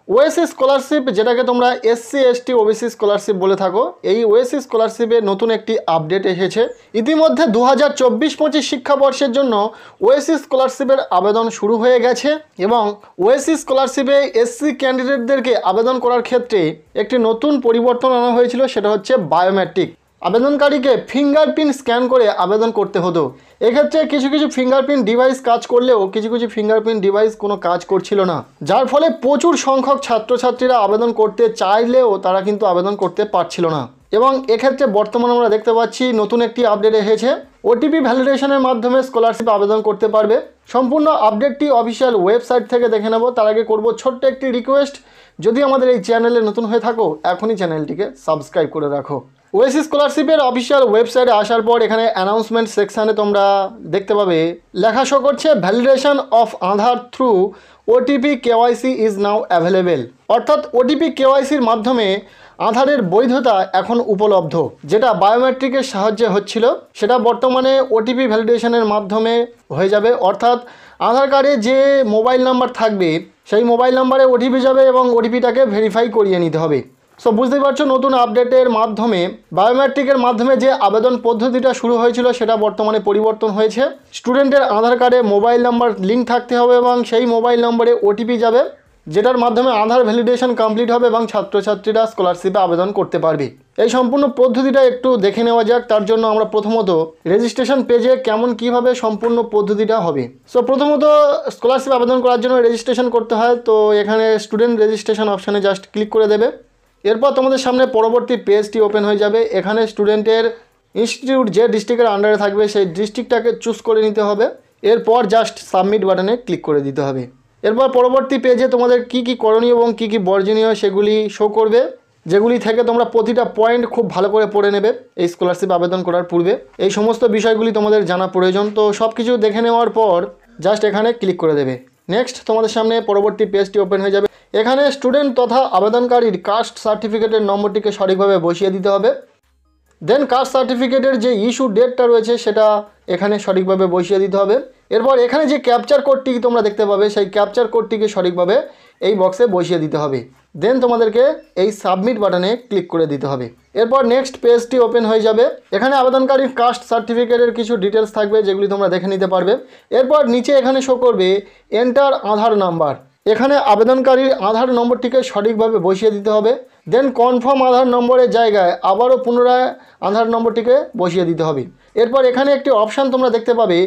OSC scholarship যেটাকে তোমরা SC ST OBC scholarship বলে থাকো, এই ওএসসি স্কলারশিপে নতুন একটি আপডেট এসেছে। ইতিমধ্যে 2024-25 শিক্ষাবর্ষের জন্য ওএসসি স্কলারশিপের আবেদন শুরু হয়ে গেছে এবং ওএসসি স্কলারশিপে এসসি ক্যান্ডিডেটদেরকে আবেদন করার ক্ষেত্রে একটি নতুন পরিবর্তন আনা হয়েছিল, সেটা হচ্ছে বায়োমেট্রিক। আবেদনকারীকে ফিঙ্গারপ্রিন্ট স্ক্যান করে আবেদন করতে হতো। এক্ষেত্রে কিছু কিছু ফিঙ্গারপ্রিন্ট ডিভাইস কাজ করলেও কিছু কিছু ফিঙ্গারপ্রিন্ট ডিভাইস কোনো কাজ করছিল না, যার ফলে প্রচুর সংখ্যক ছাত্রছাত্রীরা আবেদন করতে চাইলেও তারা কিন্তু আবেদন করতে পারছিল না। এবং এক্ষেত্রে বর্তমানে আমরা দেখতে পাচ্ছি নতুন একটি আপডেট এসেছে। ওটিপি ভ্যালিডেশনের মাধ্যমে স্কলারশিপ আবেদন করতে পারবে। সম্পূর্ণ আপডেটটি অফিসিয়াল ওয়েবসাইট থেকে দেখে নেব। তার আগে করব ছোট্ট একটি রিকোয়েস্ট, যদি আমাদের এই চ্যানেলে নতুন হয়ে থাকো এখনই চ্যানেলটিকে সাবস্ক্রাইব করে রাখো। ওএসসি স্কলারশিপের অফিসিয়াল ওয়েবসাইটে আসার পর এখানে অ্যানাউন্সমেন্ট সেকশানে তোমরা দেখতে পাবে লেখা শো করছে validation of Aadhaar through OTP KYC is now available. অর্থাৎ ওটিপি কেওয়াইসির মাধ্যমে আধারের বৈধতা এখন উপলব্ধ। যেটা বায়োমেট্রিকের সাহায্যে হচ্ছিল সেটা বর্তমানে ওটিপি ভ্যালিডেশনের মাধ্যমে হয়ে যাবে। অর্থাৎ আধার কার্ডে যে মোবাইল নাম্বার থাকবে সেই মোবাইল নাম্বারে ওটিপি যাবে এবং ওটিপিটাকে ভেরিফাই করিয়ে নিতে হবে। সো বুঝতেই পারছো নতুন আপডেটের মাধ্যমে বায়োমেট্রিকের মাধ্যমে যে আবেদন পদ্ধতিটা শুরু হয়েছিল সেটা বর্তমানে পরিবর্তন হয়েছে। স্টুডেন্টের আধার কার্ডে মোবাইল নাম্বার লিঙ্ক থাকতে হবে এবং সেই মোবাইল নম্বরে ওটিপি যাবে, যেটার মাধ্যমে আধার ভ্যালিডেশন কমপ্লিট হবে এবং ছাত্রছাত্রীরা স্কলারশিপে আবেদন করতে পারবে। এই সম্পূর্ণ পদ্ধতিটা একটু দেখে নেওয়া যাক। তার জন্য আমরা প্রথমত রেজিস্ট্রেশন পেজে কিভাবে সম্পূর্ণ পদ্ধতিটা হবে। সো প্রথমত স্কলারশিপ আবেদন করার জন্য রেজিস্ট্রেশন করতে হয়। তো এখানে স্টুডেন্ট রেজিস্ট্রেশন অপশানে জাস্ট ক্লিক করে দেবে। এরপর তোমাদের সামনে পরবর্তী পেজটি ওপেন হয়ে যাবে। এখানে স্টুডেন্টের ইনস্টিটিউট যে ডিস্ট্রিক্টের আন্ডারে থাকবে সেই ডিস্ট্রিক্টটাকে চুজ করে নিতে হবে। এরপর জাস্ট সাবমিট বাটনে ক্লিক করে দিতে হবে। এরপর পরবর্তী পেজে তোমাদের কি কি করণীয় এবং কি কি বর্জনীয় সেগুলি শো করবে, যেগুলি থেকে তোমরা প্রতিটা পয়েন্ট খুব ভালো করে পড়ে নেবে এই স্কলারশিপ আবেদন করার পূর্বে। এই সমস্ত বিষয়গুলি তোমাদের জানা প্রয়োজন। তো সব কিছু দেখে নেওয়ার পর জাস্ট এখানে ক্লিক করে দেবে। নেক্সট তোমাদের সামনে পরবর্তী পেজটি ওপেন হয়ে যাবে। এখানে স্টুডেন্ট তথা আবেদনকারীর কাস্ট সার্টিফিকেটের নম্বরটিকে সঠিকভাবে বসিয়ে দিতে হবে। দেন কাস্ট সার্টিফিকেটের যে ইস্যু ডেটটা রয়েছে সেটা এখানে সঠিকভাবে বসিয়ে দিতে হবে। এরপর এখানে যে ক্যাপচার কোডটি তোমরা দেখতে পাবে সেই ক্যাপচার কোডটিকে সঠিকভাবে এই বক্সে বসিয়ে দিতে হবে। দেন তোমাদেরকে এই সাবমিট বাটনে ক্লিক করে দিতে হবে। এরপর নেক্সট পেজটি ওপেন হয়ে যাবে। এখানে আবেদনকারীর কাস্ট সার্টিফিকেটের কিছু ডিটেলস থাকবে যেগুলি তোমরা দেখে নিতে পারবে। এরপর নিচে এখানে শো করবে এন্টার আধার নাম্বার। এখানে আবেদনকারীর আধার নম্বরটিকে সঠিকভাবে বসিয়ে দিতে হবে। দেন কনফার্ম আধার নম্বরের জায়গায় আবারও পুনরায় আধার নম্বরটিকে বসিয়ে দিতে হবে। এরপর এখানে একটি অপশান তোমরা দেখতে পাবে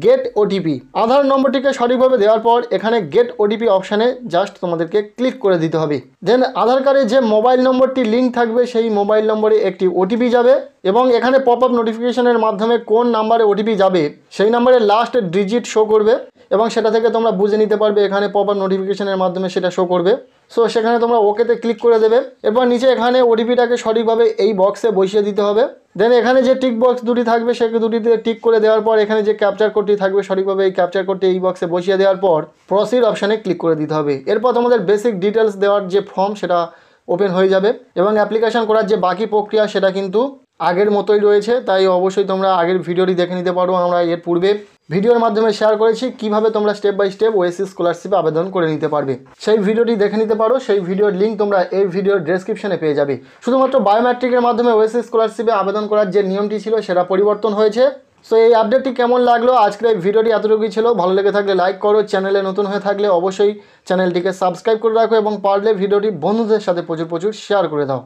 গেট ওটিপি। আধার নম্বরটিকে সঠিকভাবে দেওয়ার পর এখানে গেট ওটিপি অপশানে জাস্ট তোমাদেরকে ক্লিক করে দিতে হবে। দেন আধার কার্ডে যে মোবাইল নম্বরটি লিঙ্ক থাকবে সেই মোবাইল নম্বরে একটি ওটিপি যাবে এবং এখানে পপ আপ নোটিফিকেশনের মাধ্যমে কোন নাম্বারে ওটিপি যাবে সেই নাম্বারের লাস্ট ডিজিট শো করবে এবং সেটা থেকে তোমরা বুঝে নিতে পারবে। এখানে পপ আপ নোটিফিকেশনের মাধ্যমে সেটা শো করবে। সো সেখানে তোমরা ওকেতে ক্লিক করে দেবে। এরপর নিচে এখানে ওটিপিটাকে সঠিকভাবে এই বক্সে বসিয়ে দিতে হবে। দেন এখানে যে টিক বক্স দুটি থাকবে সেই দুটিতে টিক করে দেওয়ার পর এখানে যে ক্যাপচার কোডটি থাকবে সঠিকভাবে এই ক্যাপচার কোডটি এই বক্সে বসিয়ে দেওয়ার পর প্রসিড অপশানে ক্লিক করে দিতে হবে। এরপর তোমাদের বেসিক ডিটেলস দেওয়ার যে ফর্ম সেটা ওপেন হয়ে যাবে এবং অ্যাপ্লিকেশন করার যে বাকি প্রক্রিয়া সেটা কিন্তু আগের মতোই রয়েছে। তাই অবশ্যই তোমরা আগের ভিডিওটি দেখে নিতে পারো। আমরা এর পূর্বে ভিডিওর মাধ্যমে শেয়ার করেছি কিভাবে তোমরা স্টেপ বাই স্টেপ ওএসসি স্কলারশিপে আবেদন করে নিতে পারবে। সেই ভিডিওটি দেখে নিতে পারো। সেই ভিডিওর লিঙ্ক তোমরা এই ভিডিওর ডেসক্রিপশনে পেয়ে যাবে। শুধুমাত্র বায়োমেট্রিকের মাধ্যমে ওএসসি স্কলারশিপে আবেদন করার যে নিয়মটি ছিল সেটা পরিবর্তন হয়েছে। সো এই আপডেটটি কেমন লাগলো, আজকের এই ভিডিওটি এতটুকুই ছিল। ভালো লেগে থাকলে লাইক করো, চ্যানেলে নতুন হয়ে থাকলে অবশ্যই চ্যানেলটিকে সাবস্ক্রাইব করে রাখো এবং পারলে ভিডিওটি বন্ধুদের সাথে প্রচুর শেয়ার করে দাও।